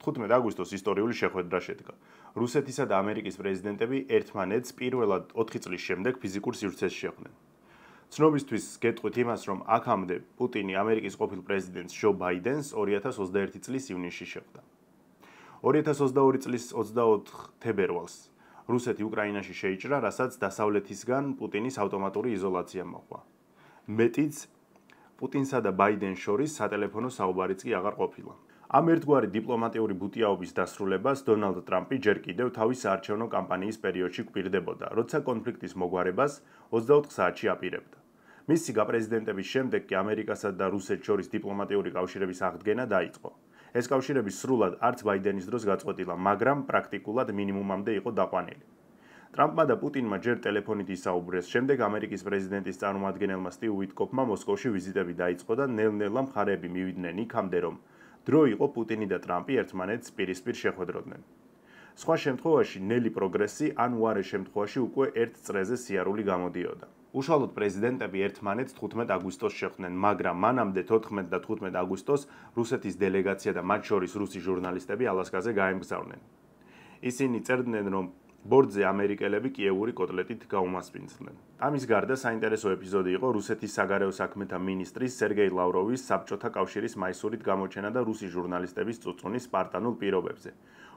15 აგვისტოს ისტორიული შეხვედრა შედგა. რუსეთისა და ამერიკის პრეზიდენტები ერთმანეთს პირველად 4 წლის შემდეგ ფიზიკურ სივრცეში შეხვდნენ. ცნობისთვის გეტყვით იმას, რომ აქამდე პუტინი ამერიკის ყოფილ პრეზიდენტს ჯო ბაიდენს 2021 წლის ივნისში შეხვდა. 2022 წლის 24 თებერვალს რუსეთი უკრაინაში შეიჭრა, რასაც დასავლეთისგან პუტინის ავტომატური იზოლაცია მოჰყვა. მეტიც, პუტინსა და ბაიდენს შორის სატელეფონო საუბარიც კი აღარ ყოფილა. ამ ერთგვარი დიპლომატიური ბუტიაობის დასრულებას დონალდ ტრამპი ჯერ კიდევ თავის საარჩევნო კამპანიის პერიოდში გვპირდებოდა, როცა კონფლიქტის მოგვარებას 24 საათში აპირებდა. მისი გაპრეზიდენტების შემდეგ კი ამერიკასა და რუსეთს შორის დიპლომატიური კავშირების აღდგენა დაიწყო. ეს კავშირები სრულად არც ბაიდენის დროს გაწყვეტილა, მაგრამ პრაქტიკულად მინიმუმამდე იყო დაყვანილი. ტრამპმა და პუტინმა ჯერ ტელეფონით ისაუბრეს, შემდეგ ამერიკის პრეზიდენტის წარმომადგენელმა სტივ უიტკოფმა მოსკოვში ვიზიტები დაიწყო და ნელ-ნელა მხარეები მივიდნენ იქამდე, რომ დრო იყო პუტინი და ტრამპი ერთმანეთს პირისპირ შეხვედროდნენ. სხვა შემთხვევაში ნელი პროგრესი ან უარე შემთხვევაში უკვე ერთ წრეზე სიარული გამოდიოდა. უშუალოდ პრეზიდენტები ერთმანეთს 15 აგვისტოს შეხვდნენ, მაგრამ მანამდე 14 და 15 აგვისტოს რუსეთის დელეგაცია და მათ შორის რუსი ჟურნალისტები ალასკაზე გაემგზავრნენ. ისინი წერდნენ, რომ ბორტზე ამერიკელები კიევური კოტლეტით გაუმასპინძლდნენ. ამის გარდა საინტერესო ეპიზოდი იყო რუსეთის საგარეო საქმეთა მინისტრის სერგეი ლავროვის საბჭოთა კავშირის მაისურით გამოჩენა და რუსი ჟურნალისტების წუწუნის სპარტანულ პირობებზე.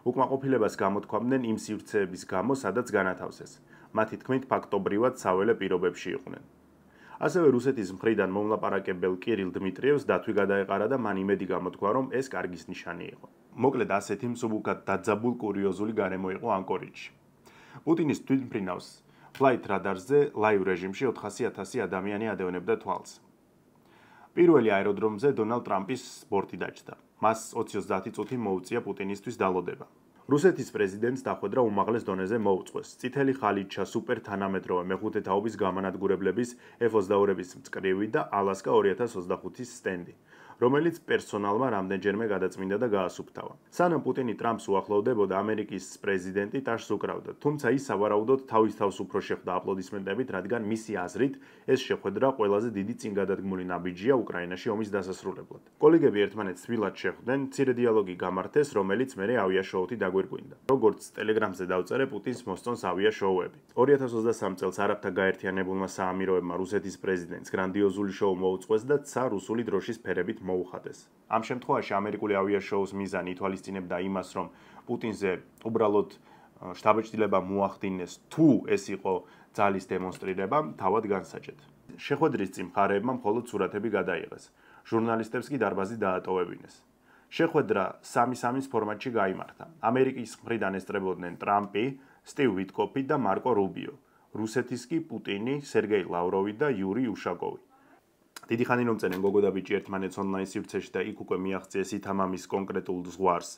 უკმაყოფილებას გამოთქვამდნენ იმ სივრცეების გამო, სადაც განათავსეს. მათი თქმით, ფაქტობრივად საველე პირობებში იყვნენ. ასევე რუსეთის მხრიდან მომლაპარაკებელ კირილ დმიტრიევს დათვი გადაეყარა და მან იმედი გამოთქვა, რომ ეს კარგის ნიშანი იყო. მოკლედ ასეთი მსუბუქად დაძაბულ კურიოზული გარემო იყო ანკორიჯში. პუტინის თვითმფრინავს ფლაით რადარზე ლაივ რეჟიმში 400,000 ადამიანი ადევნებდა თვალს. პირველი აეროდრომზე დონალდ ტრამპის ბორტი დაჯდა. მას 20-30 წუთი მოუწია პუტინისთვის დალოდება. რუსეთის პრეზიდენტს დახვედრა უმაღლეს დონეზე მოუწყვეს. წითელი ხალიჩა სუპერ თანამედროვე მეხუთე თაობის გამანადგურებლების F-22-ების მწკრივი და ალასკა 2025-ის სტენდი, რომელიც პერსონალმა რამდენჯერმე გადაწმინდა და გაასუფთავა. სანამ პუტინი ტრამპს უახლოვდებოდა, ამერიკის პრეზიდენტი ტაშს უკრავდა, თუმცა ის სავარაუდოდ თავის თავს უფრო შეხვდა აპლოდისმენტებით, რადგან მისი აზრით ეს შეხვედრა ყველაზე დიდი წინგადადგმული ნაბიჯია უკრაინაში ომის დასასრულებლად. კოლეგები ერთმანეთს თბილად შეხვდნენ, მცირე დიალოგი გამართეს, რომელიც მერე ავიაშოუთი დაგვირგვინდა. როგორც ტელეგრამზე დავწერე, პუტინს მოსწონს ავიაშოუები. 2023 წელს არაბთა გაერთიანებულმა საამიროებმა რუსეთის პრეზიდენტს გრანდიოზული შოუ მოუწყვეს და ცა რუსული დროშის ფერებით მოუხადეს. ამ შემთხვევაში ამერიკული ავიაშოუს მიზანი ითვალისწინებდა იმას, რომ პუტინზე უბრალოდ შთაბეჭდილება მოახდინეს, თუ ეს იყო ძალის დემონსტრირება, თავად განსაჯეთ. შეხვედრის წინ მხარეებმა მხოლოდ სურათები გადაიღეს. ჟურნალისტებს კი დარბაზი დაატოვებინეს. შეხვედრა 3-3 ფორმატში გაიმართა. ამერიკის მხრიდან ესწრებოდნენ ტრამპი, სტივ უიტკოფი და მარკო რუბიო. რუსეთის კი პუტინი, სერგეი ლავროვი და იური უშაკოვი. დიდი ხანი რომ წერენ გოგო და ბიჭი ერთმანეთს ონლაინ სივრცეში და იქ უკვე მიაღწიეს ითამამის კონკრეტულ ზღვარს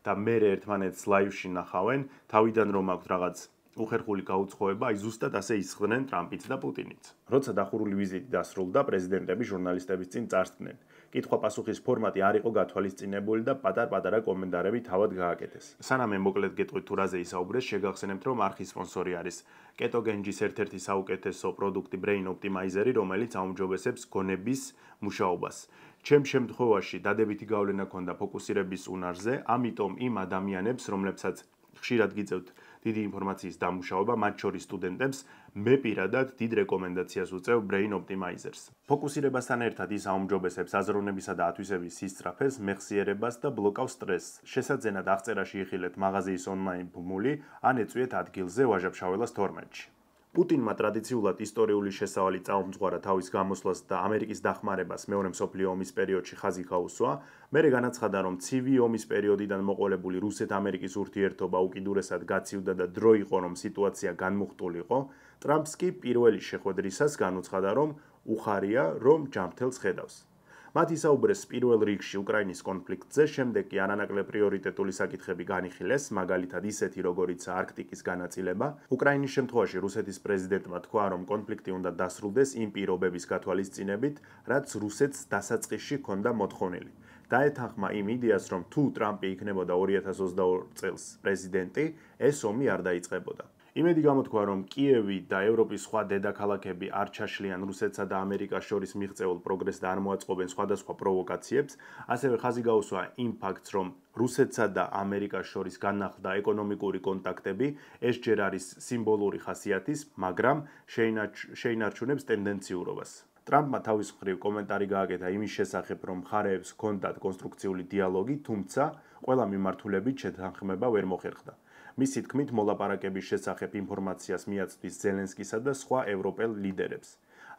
და მერე ერთმანეთს ლაივში ნახავენ, თავიდან რომ აქვთ რაღაც უხერხული გაუცხოება, აი ზუსტად ასე ისხდნენ ტრამპიც და პუტინიც. როცა დახურული ვიზიტი დასრულდა, პრეზიდენტები ჟურნალისტების წინ წარსდგნენ. კითხვა-პასუხის ფორმატი არ იყო გათვალისწინებული და პატარ-პატარა კომენტარები თავად გააკეთეს. სანამ მოკლედ გეტყვით თუ რაზე ისაუბრეს, შეგახსენებთ, რომ არხის სპონსორი არის კეტოგენჯის ერთ-ერთი საუკეთესო პროდუქტი Brain Optimizer-ი, რომელიც აუმჯობესებს გონების მუშაობას. ჩემ შემთხვევაში დადებითი გავლენა ჰქონდა ფოკუსირების უნარზე, ამიტომ იმ ადამიანებს, რომლებსაც ხშირად გიწევთ დიდი ინფორმაციის დამუშავება, მათ შორის სტუდენტებს, მე პირადად დიდ რეკომენდაციას უწევ Brain Optimizer-ს. ფოკუსირებასთან ერთად ის აუმჯობესებს აზროვნებისა და ათვისების სისწრაფეს, მეხსიერებას და ბლოკავს სტრესს. შესაძენად აღწერაში იხილეთ მაღაზიის ონლაინ ბმული, ან ეწვიეთ ადგილზე ვაჟა-ფშაველას 12-ში. პუტინმა ტრადიციულად ისტორიული შესავალი წაუმძღვარა თავის გამოსვლას და ამერიკის დახმარებას მეორე მსოფლიო ომის პერიოდში ხაზი გაუსვა, მერე განაცხადა, რომ ცივი ომის პერიოდიდან მოყოლებული რუსეთ-ამერიკის ურთიერთობა უკიდურესად გაცივდა და დრო იყო, რომ სიტუაცია განმუხტულიყო, ტრამპს კი პირველი შეხვედრისას განუცხადა, რომ უხარია, რომ ჯანმრთელს ხედავს. მათ ისაუბრეს პირველ რიგში უკრაინის კონფლიქტზე, შემდეგ კი არანაკლებ პრიორიტეტული საკითხები განიხილეს, მაგალითად ისეთი, როგორიცაა არქტიკის განაწილება. უკრაინის შემთხვევაში რუსეთის პრეზიდენტმა თქვა, რომ კონფლიქტი უნდა დასრულდეს იმ პირობების გათვალისწინებით, რაც რუსეთს დასაწყისში ჰქონდა მოთხოვნილი. დაეთანხმა იმ იდეას, რომ თუ ტრამპი იქნებოდა 2022 წელს პრეზიდენტი, ეს ომი არ დაიწყებოდა. იმედი გამოთქვა, რომ კიევი და ევროპის სხვა დედაქალაქები არ ჩაშლიან რუსეთსა და ამერიკას შორის მიღწეულ პროგრესს და არ მოაწყობენ სხვადასხვა პროვოკაციებს, ასევე ხაზი გაუსვა იმ ფაქტს, რომ რუსეთსა და ამერიკას შორის განახლდა ეკონომიკური კონტაქტები, ეს ჯერ არის სიმბოლური ხასიათის, მაგრამ შეინარჩუნებს ტენდენციურობას. ტრამპმა თავის მხრივ კომენტარი გააკეთა იმის შესახებ, რომ მხარეებს ჰქონდათ კონსტრუქციული დიალოგი, თუმცა ყველა მიმართულებით შეთანხმება ვერ მოხერხდა. მისი თქმით, მოლაპარაკების შესახებ ინფორმაციას მიაწვდის ზელენსკისა და სხვა ევროპელ ლიდერებს.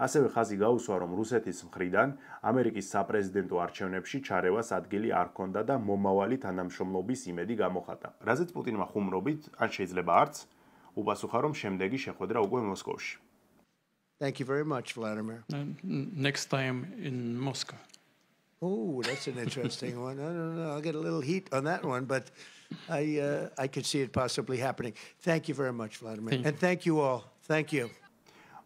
ასევე ხაზი გაუსვა, რომ რუსეთის მხრიდან ამერიკის საპრეზიდენტო არჩევნებში ჩარევას ადგილი არ ჰქონდა და მომავალი თანამშრომლობის იმედი გამოხატა. რაზეც პუტინმა ხუმრობით, ან შეიძლება არც, უპასუხა, რომ შემდეგი შეხვედრა უკვე მოსკოვში. Thank you very much, Vladimir. Next time in Moscow. Oh, that's an interesting one. I don't know. I'll get a little heat on that one, but I could see it possibly happening. Thank you very much, Vladimir. And thank you all. Thank you.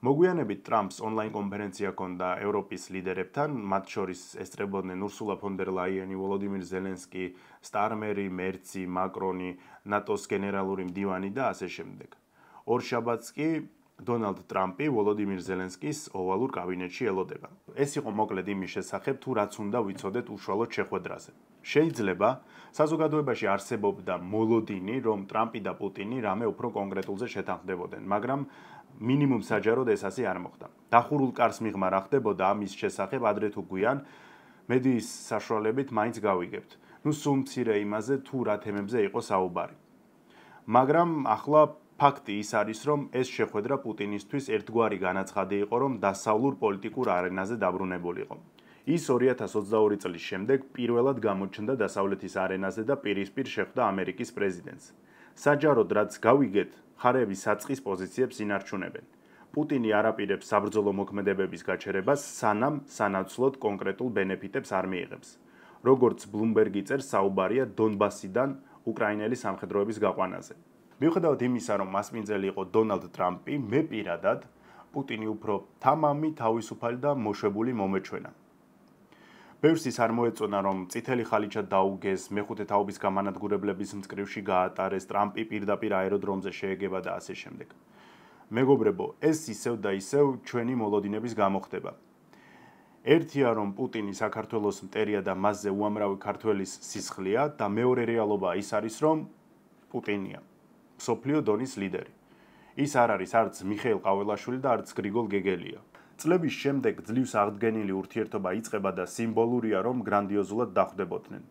მოგვიანებით ტრამპს ონლაინ კონფერენცია ჰქონდა ევროპის ლიდერებთან, მათ შორის ესწრებოდნენ ურსულა ფონ დერ ლაიენი, ვოლოდიმირ ზელენსკი, სტარმერი, მერცი, მაკრონი, ნატოს გენერალური მდივანი და ასე შემდეგ. ორშაბათს კი დონალდ ტრამპი ვოლოდიმირ ზელენსკის ოვალურ კაბინეტში ელოდება. ეს იყო მოკლედ იმის შესახებ, თუ რაც უნდა ვიცოდეთ უშუალოდ შეხვედრაზე. შეიძლება საზოგადოებაში არსებობდა მოლოდინი, რომ ტრამპი და პუტინი რამე უფრო კონკრეტულზე შეთანხმდებოდნენ, მაგრამ მინიმუმ საჯაროდ ეს ასე არ მოხდა. დახურულ კარს მიღმა რა ხდებოდა ამის შესახებ ადრე თუ გვიან მედიის საშუალებით მაინც გავიგებთ. სულ მცირე იმაზე, თუ რა თემებზე იყო საუბარი. მაგრამ ახლა ფაქტი ის არის, რომ ეს შეხვედრა პუტინისთვის ერთგვარი განაცხადი იყო, რომ დასავლურ პოლიტიკურ არენაზე დაბრუნებული იყო. ის 2022 წლის შემდეგ პირველად გამოჩნდა დასავლეთის არენაზე და პირისპირ შეხვდა ამერიკის პრეზიდენტს. საჯაროდ რაც გავიგეთ, მხარეები საწყის პოზიციებს ინარჩუნებენ. პუტინი არაპირებს საბრძოლო მოქმედებების გაჩერებას, სანამ სანაცვლოდ კონკრეტულ ბენეფიტებს არ მიიღებს. როგორც ბლუმბერგი წერს, საუბარია დონბასიდან უკრაინელი სამხედროების გაყვანაზე. მიუხედავად იმისა, რომ მასპინძელი იყო დონალდ ტრამპი, მე პირადად პუტინი უფრო თამამი, თავისუფალი და მოშვებული მომეჩვენა. ბევრს ის არ მოეწონა, რომ წითელი ხალიჩა დაუგეს, მეხუთე თაობის გამანადგურებლების მწკრივში გაატარეს, ტრამპი პირდაპირ აეროდრომზე შეეგება და ასე შემდეგ. მეგობრებო, ეს ისევ და ისევ ჩვენი მოლოდინების გამოხდება. ერთია, რომ პუტინი საქართველოს მტერია და მასზე უამრავი ქართველის სისხლია და მეორე რეალობა ის არის, რომ პუტინია მსოფლიო დონის ლიდერი. ის არ არის არც მიხეილ ყაველაშვილი და არც გრიგოლ გეგელია. წლების შემდეგ ძლივს აღდგენილი ურთიერთობა იწყება და სიმბოლურია, რომ გრანდიოზულად დახვდებოდნენ.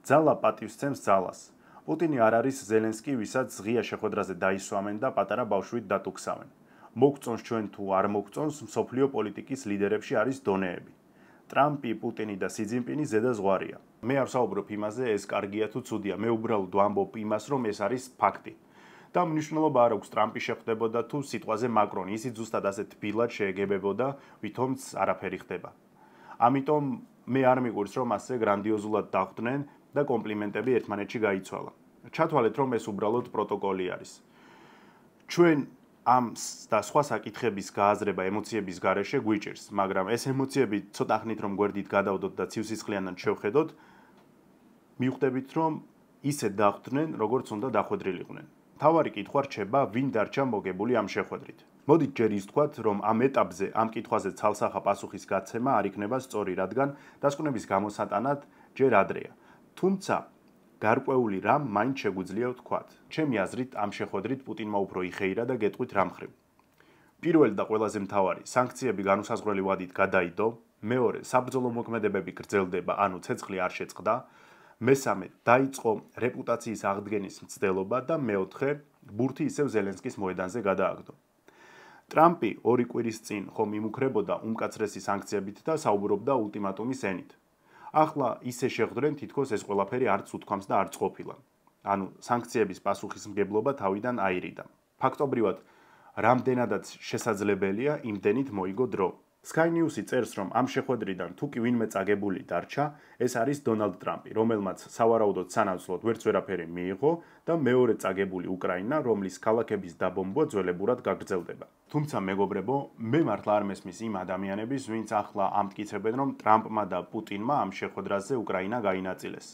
ძალა პატივსცემს ძალას. პუტინი არ არის ზელენსკი, ვისაც ღია შეხვედრაზე დაისვამენ და პატარა ბავშვით დატუქსავენ. მოგწონს ჩვენ თუ არ მოგწონს, მსოფლიო პოლიტიკის ლიდერებში არის დონეები. ტრამპი, პუტინი და სი ძინპინი ზედა ზღვარია. მე არ ვსაუბრობ იმაზე, ეს კარგია თუ ცუდია, მე უბრალოდ ვამბობ იმას, რომ ეს არის ფაქტი. და მნიშვნელობა არ აქვს ტრამპი შეხვდებოდა თუ სიტყვაზე მაკრონი, ისიც ზუსტად ასე თბილად შეეგებებოდა, ვითომც არაფერი ხდება. ამიტომ მე არ მიგვირს, რომ ასე გრანდიოზულად დახვდნენ და კომპლიმენტები ერთმანეთში გაიცვალა. ჩათვალეთ, რომ ეს უბრალოდ პროტოკოლი არის. ჩვენ ამ და სხვა საკითხების გააზრება ემოციების გარეშე გვიჭირს, მაგრამ ეს ემოციები ცოტა ხნით რომ გვერდით გადავდოთ და ცივსისხლიანად შევხედოთ, მივხვდებით, რომ ისე დახვდნენ, როგორც უნდა დახვედრილიყვნენ. თავარი კითხვა რჩება, ვინ დარჩა მოგებული ამ შეხვედრით. მოდით ჯერ ის თქვათ, რომ ამ ეტაპზე ამ კითხვაზე ცალსახა პასუხის გაცემა არ იქნება სწორი, რადგან დასკვნების გამოსატანად ჯერ ადრეა. თუმცა გარკვეული რამ მაინც შეგვიძლია ვთქვათ. ჩემი აზრით, ამ შეხვედრით პუტინმა უფრო იხეირა და გეტყვით რა მხრივ. პირველი და ყველაზე მთავარი, სანქციები განუსაზღვრელი ვადით გადაიდო, მეორე, საბრძოლო მოქმედებები გრძელდება, ანუ ცეცხლი არ შეწყდა. მესამე, დაიწყო რეპუტაციის აღდგენის მცდელობა და მეოთხე, ბურთი ისევ ზელენსკის მოედანზე გადააგდო. ტრამპი 2 კვირის წინ ხომ იმუქრებოდა უმკაცრესი სანქციებით და საუბრობდა ულტიმატუმის ენით. ახლა ისე შეხვდნენ, თითქოს ეს ყველაფერი არც უთქვამს და არც ყოფილა. ანუ სანქციების პასუხისმგებლობა თავიდან აირიდა. ფაქტობრივად, რამდენადაც შესაძლებელია, იმდენით მოიგო დრო. Sky News-ი წერს, რომ ამ შეხვედრიდან თუ კი ვინმე წაგებული დარჩა, ეს არის დონალდ ტრამპი, რომელმაც სავარაუდოდ სანაცვლოდ ვერც ვერაფერი მიიღო და მეორე წაგებული უკრაინა, რომლის ქალაქების დაბომბვა ძველებურად გაგრძელდება. თუმცა მეგობრებო, მე მართლა არ მესმის იმ ადამიანების, ვინც ახლა ამტკიცებენ, რომ ტრამპმა და პუტინმა ამ შეხვედრაზე უკრაინა გაინაწილეს.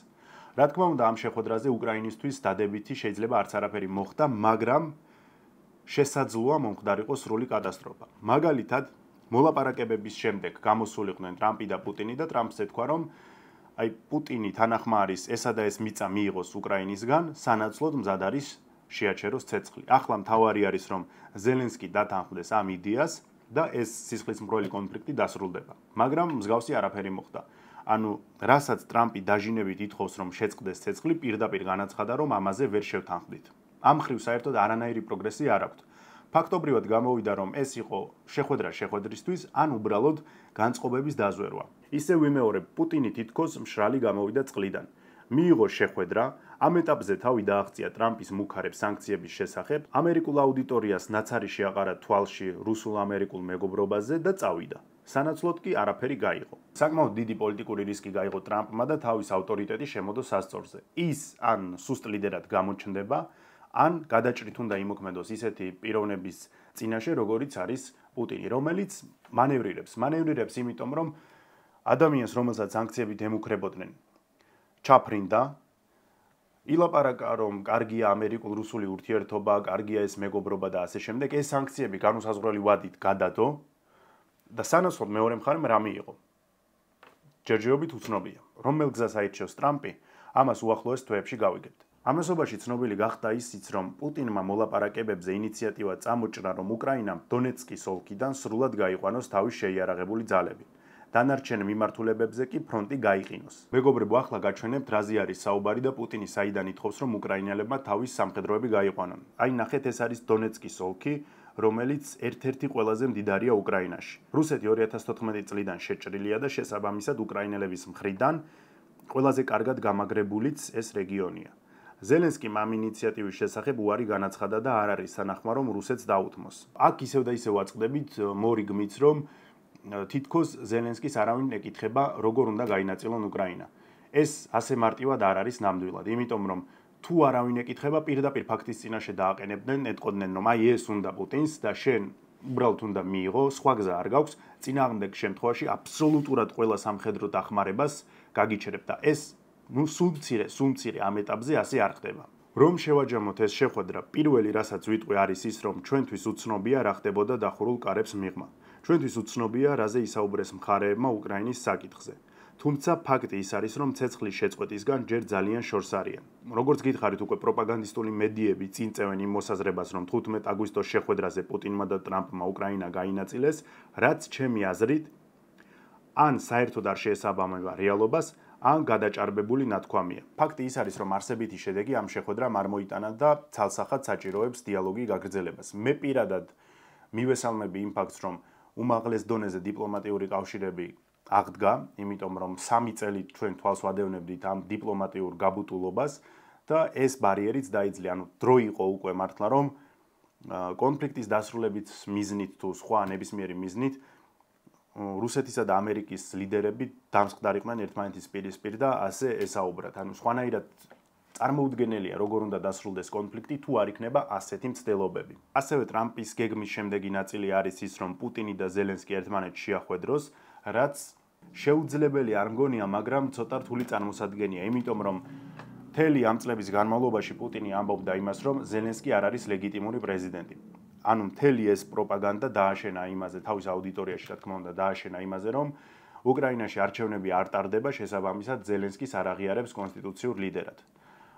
რა თქმა უნდა, ამ შეხვედრაზე უკრაინისთვის დადებითი შეიძლება არც არაფერი მოხდა, მაგრამ შესაძლოა მომხდარიყოს სრული კატასტროფა. მაგალითად, მოლაპარაკებების შემდეგ გამოსულიყვნენ ტრამპი და პუტინი და ტრამპს ეთქვა, რომ აი პუტინი თანახმარის ესა და ეს მიწა მიიღოს უკრაინისგან, სანაცვლოდ მზად არის შეაჩეროს ცეცხლი. ახლა მთავარი არის, რომ ზელენსკი დათანხმდეს ამ იდეას და ეს სისხლისმღვრელი კონფლიქტი დასრულდება. მაგრამ მსგავსი არაფერი მოხდა. ანუ რასაც ტრამპი დაჟინებით ითხოვს, რომ შეწყდეს ცეცხლი, პირდაპირ განაცხადა, რომ ამაზე ვერ შევთანხმდით. ამ ხრივ საერთოდ არანაირი პროგრესი არ აქვთ. ფაქტობრივად გამოვიდა, რომ ეს იყო შეხვედრა შეხვედრისთვის, ან უბრალოდ განწყობების დაზვერვა. ისე ვიმეორებ, პუტინი თითქოს მშრალი გამოვიდა წყლიდან. მიიღო შეხვედრა, ამ ეტაპზე თავი დააღწია ტრამპის მუქარებს სანქციების შესახებ, ამერიკულ აუდიტორიას ნაცარი შეაყარა თვალში რუსულ-ამერიკულ მეგობრობაზე და წავიდა. სანაცვლოდ კი არაფერი გაიღო. საკმაოდ დიდი პოლიტიკური რისკი გაიღო ტრამპმა და თავის ავტორიტეტი შემოდო სასწორზე. ის ან სუსტ ლიდერად გამოჩნდება, ან გადაჭრით უნდა იმოქმედოს ისეთი პიროვნების წინაშე, როგორიც არის პუტინი, რომელიც მანევრირებს იმიტომ, რომ ადამიანს, რომელსაც სანქციებით ემუქრებოდნენ, ჩაფრინდა, ილაპარაკა, რომ კარგია ამერიკულ-რუსული ურთიერთობა, კარგია ეს მეგობრობა და ასე შემდეგ, ეს სანქციები განუსაზღვრელი ვადით გადადო და სანაცვლოდ მეორე მხარემ რა მიიღო. ჯერჯერობით უცნობია, რომელ გზას აირჩევს ტრამპი, ამას უახლოეს თვეებში გავიგებთ. ამასობაში ცნობილი გახდა ისიც, რომ პუტინმა მოლაპარაკებებზე ინიციატივა წამოჭრა, რომ უკრაინამ დონეცკის ოლქიდან სრულად გაიყვანოს თავის შეიარაღებული ძალები. დანარჩენ მიმართულებებზე კი ფრონტი გაიყინოს. მეგობრებო, ახლა გაჩვენებთ, რაზე არის საუბარი და პუტინი საიდან ითხოვს, რომ უკრაინელებმა თავის სამხედროები გაიყვანონ. აი ნახეთ, ეს არის დონეცკის ოლქი, რომელიც ერთ-ერთი ყველაზე მდიდარია უკრაინაში. რუსეთი 2014 წლიდან შეჭრილია და შესაბამისად უკრაინელების მხრიდან ყველაზე კარგად გამაგრებულიც ეს რეგიონია. ზელენსკიმ ამ ინიციატივის შესახებ უარი განაცხადა და არ არის სანახმა, რომ რუსეთს დაუთმოს. აქ ისევ და ისევ აწყდებით მორიგმიც, რომ თითქოს ზელენსკის არავინ ეკითხება, როგორ უნდა გაინაწილონ უკრაინა. ეს ასე მარტივად არ არის ნამდვილად, იმიტომ რომ თუ არავინ ეკითხება, პირდაპირ ფაქტის წინაშე დააყენებდნენ, ეტყოდნენ, რომ აი ეს უნდა პუტინს და შენ უბრალოდ უნდა მიიღო, სხვა გზა არ გაქვს, წინააღმდეგ შემთხვევაში აბსოლუტურად ყველა სამხედრო დახმარებას გაგიჩერებ და ეს სულ მცირე ამ ეტაპზე ასე არ ხდება. რომ შევაჯამოთ ეს შეხვედრა, პირველი რასაც ვიტყვი არის ის, რომ ჩვენთვის უცნობია რა ხდებოდა დახურულ კარებს მიღმა. ჩვენთვის უცნობია, რაზე ისაუბრეს მხარეებმა უკრაინის საკითხზე. თუმცა ფაქტი ის არის, რომ ცეცხლის შეწყვეტისგან ჯერ ძალიან შორს არიან. როგორც გითხარით, უკვე პროპაგანდისტული მედიები წინ წევენ იმ მოსაზრებას, რომ 15 აგვისტოს შეხვედრაზე პუტინმა და ტრამპმა უკრაინა გაინაწილეს, რაც ჩემი აზრით ან საერთოდ არ შეესაბამება რეალობას, ან გადაჭარბებული ნათქვამია. ფაქტი ის არის, რომ არსებითი შედეგი ამ შეხვედრამ არ მოიტანა და ცალსახად საჭიროებს დიალოგი გაგრძელებას. მე პირადად მივესალმები იმ ფაქტს, რომ უმაღლეს დონეზე დიპლომატიური კავშირები აღდგა, იმიტომ რომ 3 წელი ჩვენ თვალს ვადევნებდით ამ დიპლომატიურ გაბუტულობას და ეს ბარიერიც დაიძლია. ანუ დრო იყო უკვე მართლა, რომ კონფლიქტის დასრულების მიზნით თუ სხვა ნებისმიერი მიზნით რუსეთისა და ამერიკის ლიდერები დამსხდარიყვნენ ერთმანეთის პირისპირ და ასე ესაუბრათ. ანუ სხვანაირად წარმოუდგენელია, როგორ უნდა დასრულდეს კონფლიქტი, თუ არ იქნება ასეთი მცდელობები. ასევე ტრამპის გეგმის შემდეგი ნაწილი არის ის, რომ პუტინი და ზელენსკი ერთმანეთს შეახვედროს, რაც შეუძლებელი არ მგონია, მაგრამ ცოტა რთული წარმოსადგენია, იმიტომ რომ მთელი ამ წლების განმავლობაში პუტინი ამბობდა იმას, რომ ზელენსკი არ არის ლეგიტიმური პრეზიდენტი. ანუ მთელი ეს პროპაგანდა დააშენა იმაზე, თავის აუდიტორიაში რა თქმა უნდა დააშენა იმაზე, რომ უკრაინაში არჩევნები არ ტარდება, შესაბამისად ზელენსკის არ აღიარებს კონსტიტუციურ ლიდერად.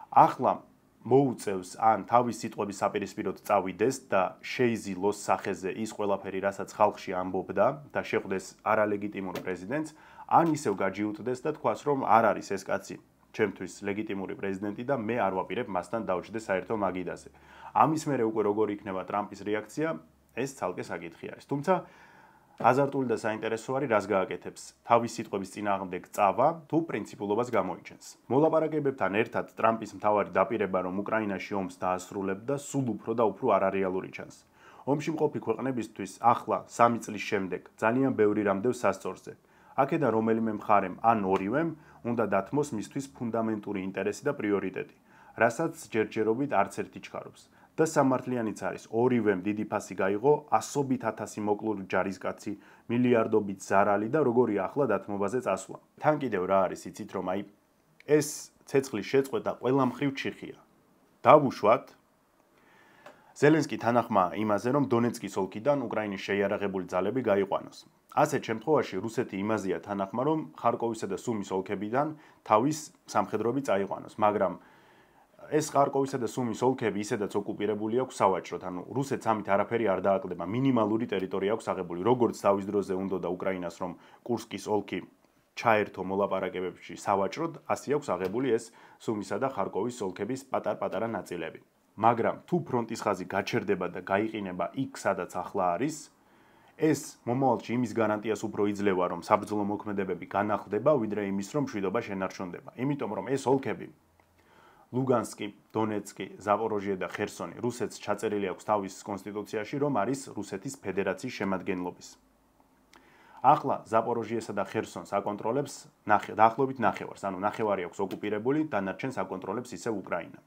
ახლა მოუწევს ან თავის სიტყვების საპირისპიროდ წავიდეს და შეიზილოს სახეზე ის ყველაფერი, რასაც ხალხში ამბობდა და შეხვდეს არალეგიტიმურ პრეზიდენტს, ან ისევ გაჯიუტდეს და თქვას, რომ არ არის ეს კაცი ჩემთვის ლეგიტიმური პრეზიდენტი და მე არ ვაპირებ მასთან დავჭრდე საერთო მაგიდაზე. ამის მერე უკვე როგორი იქნება ტრამპის რეაქცია, ეს ცალკე საკითხი არის. თუმცა აზარტული და საინტერესო არის, რას გააკეთებს თავის სიტყვების წინააღმდეგ წავა, თუ პრინციპულობას გამოიჩენს. მოლაპარაკებებთან ერთად ტრამპის მთავარი დაპირება, რომ უკრაინაში ომს დაასრულებდა, სულ უფრო და უფრო არარეალური ჩანს. ომში მყოფი ქვეყნებისთვის ახლა 3 წლის შემდეგ ძალიან ბევრი რამდევს სასწორზე. აქედან რომელიმე მხარემ ან ორივემ უნდა დათმოს მისთვის ფუნდამენტური ინტერესი და პრიორიტეტი, რასაც ჯერჯერობით არც ერთი ჩქარობს. და სამართლიანიც არის, ორივემ დიდი ფასი გაიღო, ასობით ათასი მოკლული ჯარისკაცი, მილიარდობით ზარალი და როგორია ახლა დათმობაზე წასვლა. თან კიდევ რა არის, იცით რომ აი ეს ცეცხლის შეწყვეტა ყველა მხრივ ჩიხია. დავუშვათ, ზელენსკი თანახმა იმაზე, რომ დონეცკის ოლქიდან უკრაინის შეიარაღებული ძალები გაიყვანოს. ასეთ შემთხვევაში რუსეთი იმაზეა თანახმა, რომ ხარკოვისა და სუმის ოლქებიდან თავის სამხედროები წაიყვანოს, მაგრამ ეს ხარკოვისა და სუმის ოლქები ისედაც ოკუპირებული აქვს სავაჭროდ, ანუ რუსეთს ამით არაფერი არ დააკლდება, მინიმალური ტერიტორია აქვს აღებული, როგორც თავის დროზე უნდა უკრაინას, რომ კურსკის ოლქი ჩაერთო მოლაპარაკებებში სავაჭროდ, ასე აქვს აღებული ეს სუმისა და ხარკოვის ოლქების პატარ-პატარა ნაწილები. მაგრამ თუ ფრონტის ხაზი გაჩერდება და გაიყინება იქ, სადაც ახლა არის, ეს მომავალში იმის გარანტიას უფრო იძლევა, რომ საბრძოლო მოქმედებები განახლდება, ვიდრე იმის, რომ მშვიდობა შენარჩუნდება. იმიტომ რომ ეს ოლქები ლუგანსკი, დონეცკი, ზაპოროჟიე და ხერსონი რუსეთს ჩაწერილი აქვს თავის კონსტიტუციაში, რომ არის რუსეთის ფედერაციის შემადგენლობის. ახლა ზაპოროჟიესა და ხერსონს აკონტროლებს დაახლოებით ნახევარს, ანუ ნახევარი აქვს ოკუპირებული, დანარჩენს აკონტროლებს ისევ უკრაინა.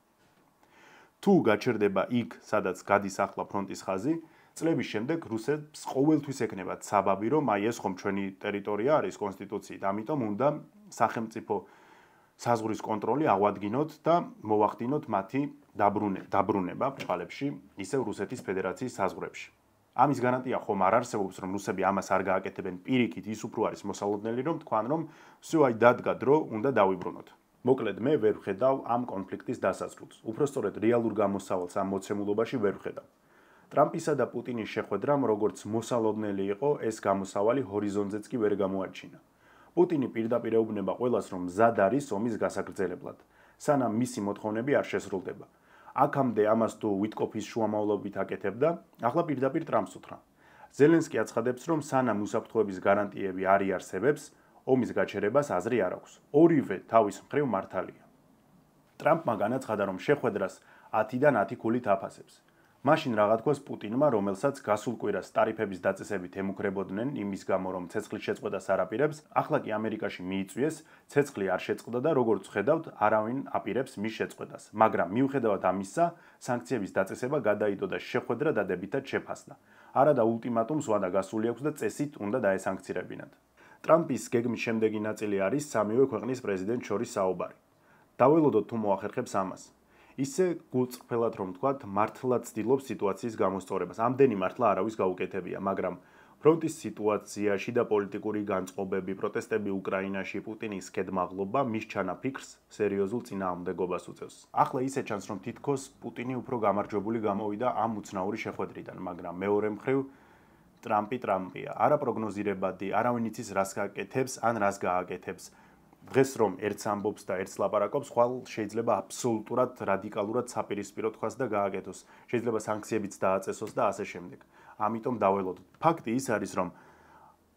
თუ გაჩერდება იქ, სადაც გადის ახლა ფრონტის ხაზი, წლების შემდეგ რუსეთს ყოველთვის ექნებათ საბაბი, რომ აი ეს ხომ ჩვენი ტერიტორია არის კონსტიტუციით, ამიტომ უნდა სახელმწიფო საზღვრის კონტროლი აღვადგინოთ და მოვახდინოთ მათი დაბრუნება ბრჭყალებში, ისევ რუსეთის ფედერაციის საზღვრებში. ამის გარანტია ხომ არ არსებობს, რომ რუსები ამას არ გააკეთებენ პირიქით, ის უფრო არის მოსალოდნელი, რომ თქვან, რომ всё აი დადგა დრო, უნდა დავიბრუნოთ. მოკლედ მე ვერ ვხედავ ამ კონფლიქტის დასასრულს. უпростоრედ რეალურ გამოსავალს ამ მოცემულობაში ვერ ვხედავ. ტრამპისა და პუტინის შეხვედრამ როგორც მოსალოდნელი იყო, ეს გამოსავალი ჰორიზონტზეც კი ვერ გამოაჩინა. პუტინი პირდაპირ ეუბნება ყველას, რომ მზად არის ომის გასაგრძელებლად, სანამ მისი მოთხოვნები არ შესრულდება. აქამდე ამას თუ ვიტკოფის შუამავლობით აკეთებდა, ახლა პირდაპირ ტრამპს უთხრა. ზელენსკი აცხადებს, რომ სანამ უსაფრთხოების გარანტიები არ იარსებებს, ომის გაჩერებას აზრი არ აქვს. ორივე თავის მხრივ მართალია. ტრამპმა განაცხადა, რომ შეხვედრას 10-დან 10 ქულით აფასებს. მაშინ რა თქვას პუტინმა, რომელსაც გასულ კვირას ტარიფების დაწესებით ემუქრებოდნენ იმის გამო, რომ ცეცხლის შეწყვეტას არ აპირებს, ახლა კი ამერიკაში მიიწვიეს, ცეცხლი არ შეწყვდა და როგორც ხედავთ, არავინ აპირებს მის შეწყვეტას. მაგრამ მიუხედავად ამისა, სანქციების დაწესება გადაიდო და შეხვედრა დადებითად შეფასდა. არადა ულტიმატუმს ვადა გასული აქვს და წესით უნდა დაესანქცირებინათ. ტრამპის გეგმის შემდეგი ნაწილი არის სამივე ქვეყნის პრეზიდენტს შორის საუბარი. დაველოდოთ თუ მოახერხებს ამას. ისე გულწრფელად რომ ვთქვათ, მართლაც ცდილობს სიტუაციის გამოსწორებას. ამდენი მართლა არავის გაუკეთებია, მაგრამ ფრონტის სიტუაციაში და პოლიტიკური განწყობები, პროტესტები უკრაინაში, პუტინის კედმაღლობა მის ჩანაფიქრს სერიოზულ წინააღმდეგობას უწევს. ახლა ისე ჩანს, რომ თითქოს პუტინი უფრო გამარჯვებული გამოვიდა ამ უცნაური შეხვედრიდან, მაგრამ მეორე მხრივ ტრამპია. არა პროგნოზირებადი, არავინ იცის რას გააკეთებს, ან რას გააკეთებს. დღეს რომ ერთს ამბობს და ერთს ლაპარაკობს, ხვალ შეიძლება აბსოლუტურად რადიკალურად საპირისპირო თქვას და გააკეთოს. შეიძლება სანქციებიც დააწესოს და ასე შემდეგ. ამიტომ დაველოდოთ. ფაქტი ის არის, რომ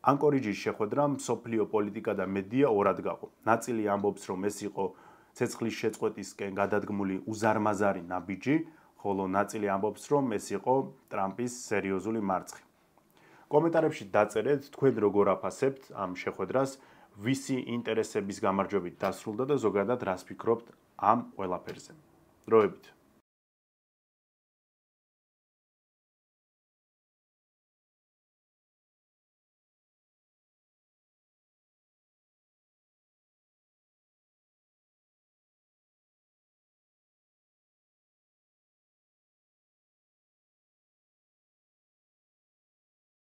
ანკორიჯის შეხვედრა მსოფლიო პოლიტიკა და მედია ორად გაყო. ნაწილი ამბობს, რომ ეს იყო ცეცხლის შეწყვეტისკენ გადადგმული უზარმაზარი ნაბიჯი, ხოლო ნაწილი ამბობს, რომ ეს იყო ტრამპის სერიოზული მარცხი. კომენტარებში დაწერეთ, თქვენ როგორ აფასებთ ამ შეხვედრას, ვისი ინტერესების გამარჯვებით დასრულდა და ზოგადად რას ფიქრობთ ამ ყველაფერზე. დროებით.